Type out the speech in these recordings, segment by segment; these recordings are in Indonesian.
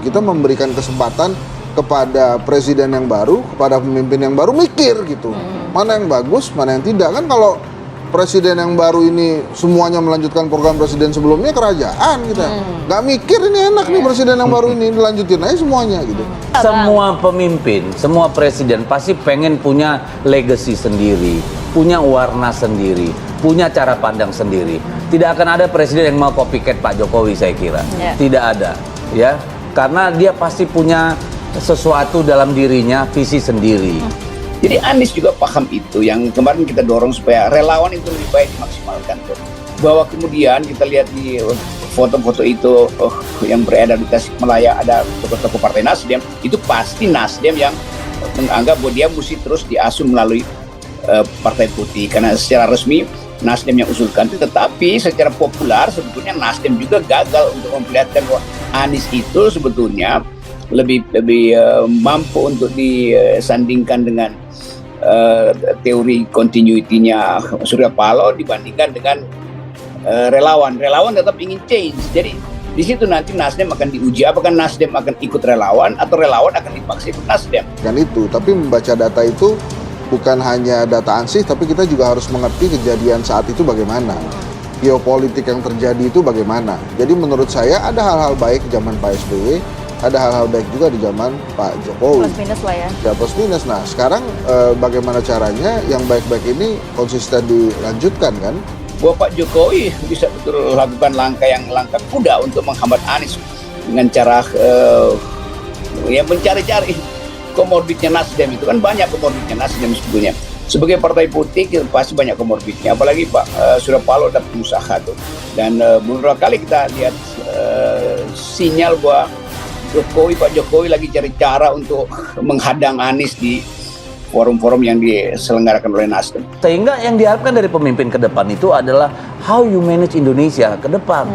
Kita memberikan kesempatan kepada presiden yang baru, kepada pemimpin yang baru mikir gitu. Mana yang bagus, mana yang tidak. Kan kalau presiden yang baru ini semuanya melanjutkan program presiden sebelumnya, kerajaan kita nggak mikir ini enak nih presiden yang baru ini dilanjutin aja semuanya gitu. Semua pemimpin, semua presiden pasti pengen punya legacy sendiri, punya warna sendiri, punya cara pandang sendiri. Tidak akan ada presiden yang mau copycat Pak Jokowi, saya kira. Tidak ada, ya, karena dia pasti punya sesuatu dalam dirinya, visi sendiri. Jadi Anies juga paham itu, yang kemarin kita dorong supaya relawan itu lebih baik dimaksimalkan tuh. Bahwa kemudian kita lihat di foto-foto itu yang beredar di Tasikmalaya ada tokoh-tokoh partai Nasdem, itu pasti Nasdem yang menganggap bahwa dia mesti terus diasuh melalui partai putih, karena secara resmi Nasdem yang usulkan itu, tetapi secara populer sebetulnya Nasdem juga gagal untuk memperlihatkan bahwa Anies itu sebetulnya lebih mampu untuk disandingkan dengan teori continuity-nya Surya Paloh dibandingkan dengan relawan. Relawan tetap ingin change. Jadi di situ nanti Nasdem akan diuji apakah Nasdem akan ikut relawan atau relawan akan dipaksa ikut Nasdem. Kan itu, tapi membaca data itu bukan hanya data ansih, tapi kita juga harus mengerti kejadian saat itu bagaimana. Geopolitik yang terjadi itu bagaimana. Jadi menurut saya ada hal-hal baik zaman Pak SBY, ada hal-hal baik juga di zaman Pak Jokowi. Plus minus lah ya. Ya plus minus. Nah sekarang bagaimana caranya yang baik-baik ini konsisten dilanjutkan kan? Bahwa Pak Jokowi bisa betul lakukan langkah kuda untuk menghambat Anies dengan cara mencari-cari komorbidnya Nasdem. Itu kan banyak komorbidnya Nasdem sebetulnya. Sebagai partai politik pasti banyak komorbidnya, apalagi Pak Surya Paloh dan pengusaha tuh. Dan beberapa kali kita lihat sinyal bahwa Pak Jokowi lagi cari cara untuk menghadang Anies di forum-forum yang diselenggarakan oleh Nasdem. Sehingga yang diharapkan dari pemimpin ke depan itu adalah how you manage Indonesia ke depan.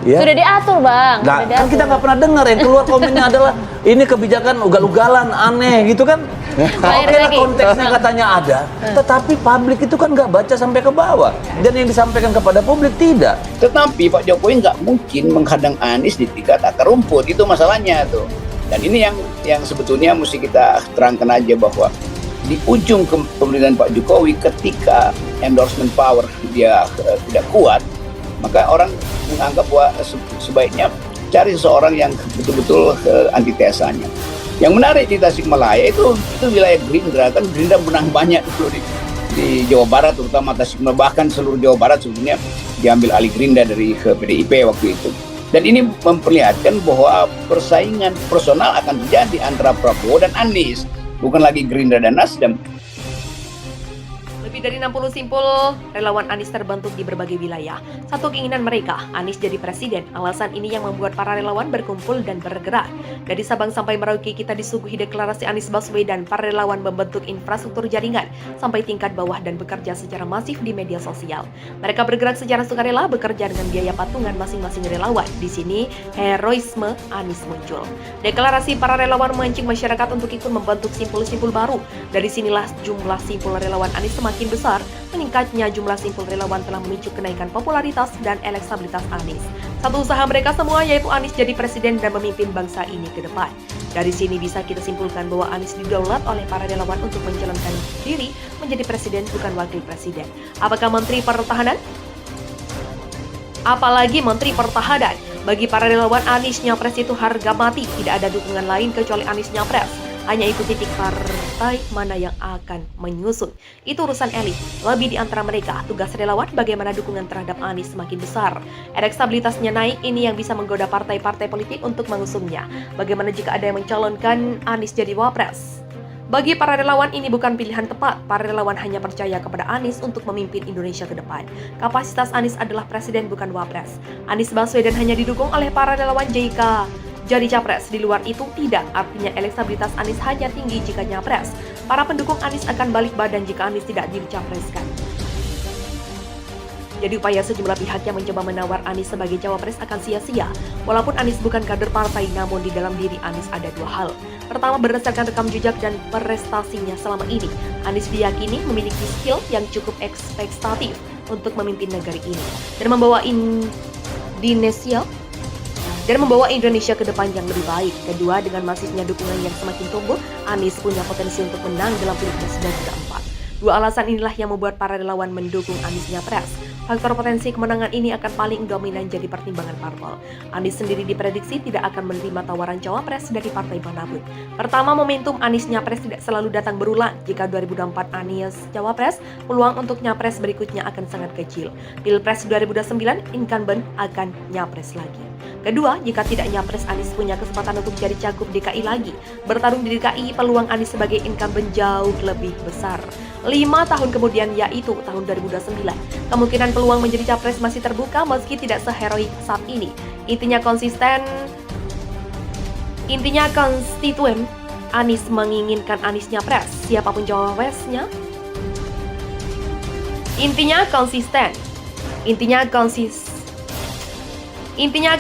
Ya. Sudah diatur, Bang. Nah, kan kita nggak pernah dengar yang keluar komennya adalah ini kebijakan ugal-ugalan, aneh gitu kan. Oke lah konteksnya katanya ada, tetapi publik itu kan nggak baca sampai ke bawah. Dan yang disampaikan kepada publik tidak. Tetapi Pak Jokowi nggak mungkin menghadang Anies di tingkat akar rumput, itu masalahnya tuh. Dan ini yang sebetulnya mesti kita terangkan aja bahwa di ujung pemerintahan Pak Jokowi ketika endorsement power dia tidak kuat, maka orang menganggap bahwa sebaiknya cari seseorang yang betul-betul antitesanya. Yang menarik di Tasikmalaya itu wilayah Gerindra, kan Gerindra menang banyak dulu di Jawa Barat, terutama Tasikmalaya, bahkan seluruh Jawa Barat sebetulnya diambil alih Gerindra dari PDIP waktu itu. Dan ini memperlihatkan bahwa persaingan personal akan terjadi antara Prabowo dan Anies, bukan lagi Gerindra dan Nasdem. Lebih dari 60 simpul relawan Anies terbentuk di berbagai wilayah. Satu keinginan mereka, Anies jadi presiden. Alasan ini yang membuat para relawan berkumpul dan bergerak. Dari Sabang sampai Merauke kita disuguhi deklarasi Anies Baswedan. Para relawan membentuk infrastruktur jaringan sampai tingkat bawah dan bekerja secara masif di media sosial. Mereka bergerak secara sukarela, bekerja dengan biaya patungan masing-masing relawan. Di sini heroisme Anies muncul. Deklarasi para relawan memancing masyarakat untuk ikut membentuk simpul-simpul baru. Dari sinilah jumlah simpul relawan Anies semakin besar. Meningkatnya jumlah simpul relawan telah memicu kenaikan popularitas dan elektabilitas Anies. Satu usaha mereka semua yaitu Anies jadi presiden dan memimpin bangsa ini ke depan. Dari sini bisa kita simpulkan bahwa Anies didaulat oleh para relawan untuk mencalonkan diri menjadi presiden bukan wakil presiden. Apakah Menteri Pertahanan? Apalagi Menteri Pertahanan. Bagi para relawan Anies Nyapres itu harga mati. Tidak ada dukungan lain kecuali Anies Nyapres. Hanya ikut titik partai mana yang akan menyusun. Itu urusan elit. Lebih di antara mereka, tugas relawan bagaimana dukungan terhadap Anies semakin besar. Elektabilitasnya naik, ini yang bisa menggoda partai-partai politik untuk mengusungnya. Bagaimana jika ada yang mencalonkan Anies jadi wapres? Bagi para relawan ini bukan pilihan tepat. Para relawan hanya percaya kepada Anies untuk memimpin Indonesia ke depan. Kapasitas Anies adalah presiden bukan wapres. Anies Baswedan hanya didukung oleh para relawan jika jadi capres. Di luar itu tidak, artinya elektabilitas Anies hanya tinggi jika nyapres. Para pendukung Anies akan balik badan jika Anies tidak dicapreskan. Jadi upaya sejumlah pihak yang mencoba menawar Anies sebagai cawapres akan sia-sia. Walaupun Anies bukan kader partai, namun di dalam diri Anies ada dua hal. Pertama, berdasarkan rekam jejak dan prestasinya selama ini, Anies diyakini memiliki skill yang cukup ekspektatif untuk memimpin negeri ini dan membawa Indonesia dan membawa Indonesia ke depan yang lebih baik. Kedua, dengan masifnya dukungan yang semakin tumbuh, Anies punya potensi untuk menang dalam Pilpres 2024. Dua alasan inilah yang membuat para relawan mendukung Anies nyapres. Faktor potensi kemenangan ini akan paling dominan jadi pertimbangan parpol. Anies sendiri diprediksi tidak akan menerima tawaran cawapres dari partai manapun. Pertama, momentum Anies nyapres tidak selalu datang berulang. Jika 2024 Anies cawapres, peluang untuk nyapres berikutnya akan sangat kecil. Pilpres 2029, incumbent akan nyapres lagi. Kedua, jika tidak nyapres, Anies punya kesempatan untuk jadi cagup DKI lagi. Bertarung di DKI, peluang Anies sebagai incumbent jauh lebih besar. 5 tahun kemudian, yaitu tahun 2029, kemungkinan peluang menjadi capres masih terbuka meski tidak seheroik saat ini. Intinya konstituen Anies menginginkan Anies nyapres, siapapun cawapresnya. Intinya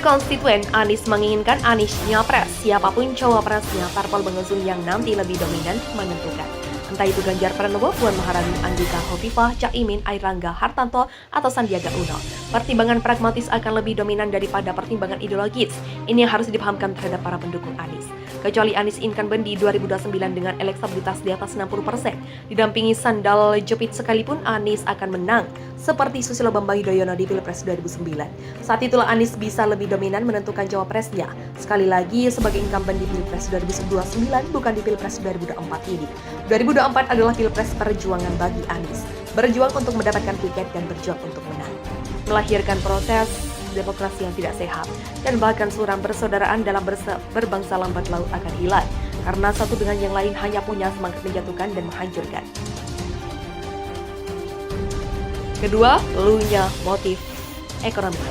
konstituen Anies menginginkan Anies nyapres, siapapun cawapresnya. Parpol mengusung yang nanti lebih dominan menentukan. Entah itu Ganjar Pranowo, Puan Maharani, Andika Khofifah, Caimin, Airlangga Hartarto, atau Sandiaga Uno. Pertimbangan pragmatis akan lebih dominan daripada pertimbangan ideologis. Ini yang harus dipahamkan terhadap para pendukung Anies. Kecuali Anies incumbent di 2029 dengan elektabilitas di atas 60%, didampingi sandal jepit sekalipun, Anies akan menang, seperti Susilo Bambang Yudhoyono di Pilpres 2009. Saat itulah Anies bisa lebih dominan menentukan cawapresnya. Sekali lagi, sebagai incumbent di Pilpres 2029, bukan di Pilpres 2024 ini. 2024 adalah Pilpres perjuangan bagi Anies. Berjuang untuk mendapatkan tiket dan berjuang untuk menang. Melahirkan proses demokrasi yang tidak sehat, dan bahkan suram persaudaraan dalam berbangsa lambat laut akan hilang, karena satu dengan yang lain hanya punya semangat menjatuhkan dan menghancurkan. Kedua, punya motif ekonomi.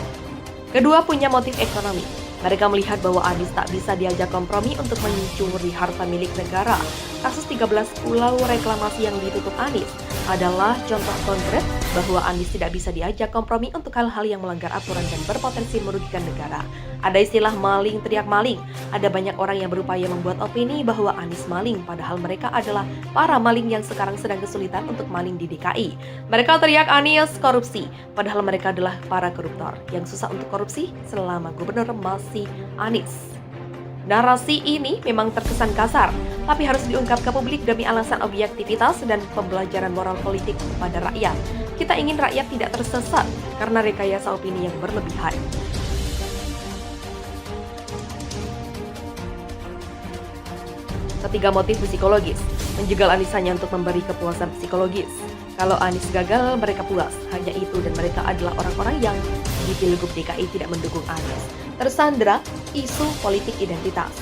Mereka melihat bahwa Anies tak bisa diajak kompromi untuk mencuri harta milik negara. Kasus 13 pulau reklamasi yang ditutup Anies adalah contoh konkret bahwa Anies tidak bisa diajak kompromi untuk hal-hal yang melanggar aturan dan berpotensi merugikan negara. Ada istilah maling teriak maling. Ada banyak orang yang berupaya membuat opini bahwa Anies maling, padahal mereka adalah para maling yang sekarang sedang kesulitan untuk maling di DKI. Mereka teriak Anies korupsi, padahal mereka adalah para koruptor yang susah untuk korupsi selama gubernur masih Anies. Narasi ini memang terkesan kasar, tapi harus diungkap ke publik demi alasan objektivitas dan pembelajaran moral politik kepada rakyat. Kita ingin rakyat tidak tersesat karena rekayasa opini yang berlebihan. Ketiga, motif psikologis. Menjegal Anies hanya untuk memberi kepuasan psikologis. Kalau Anies gagal, mereka puas. Hanya itu, dan mereka adalah orang-orang yang di Pilgub DKI tidak mendukung Anies. Tersandra isu politik identitas.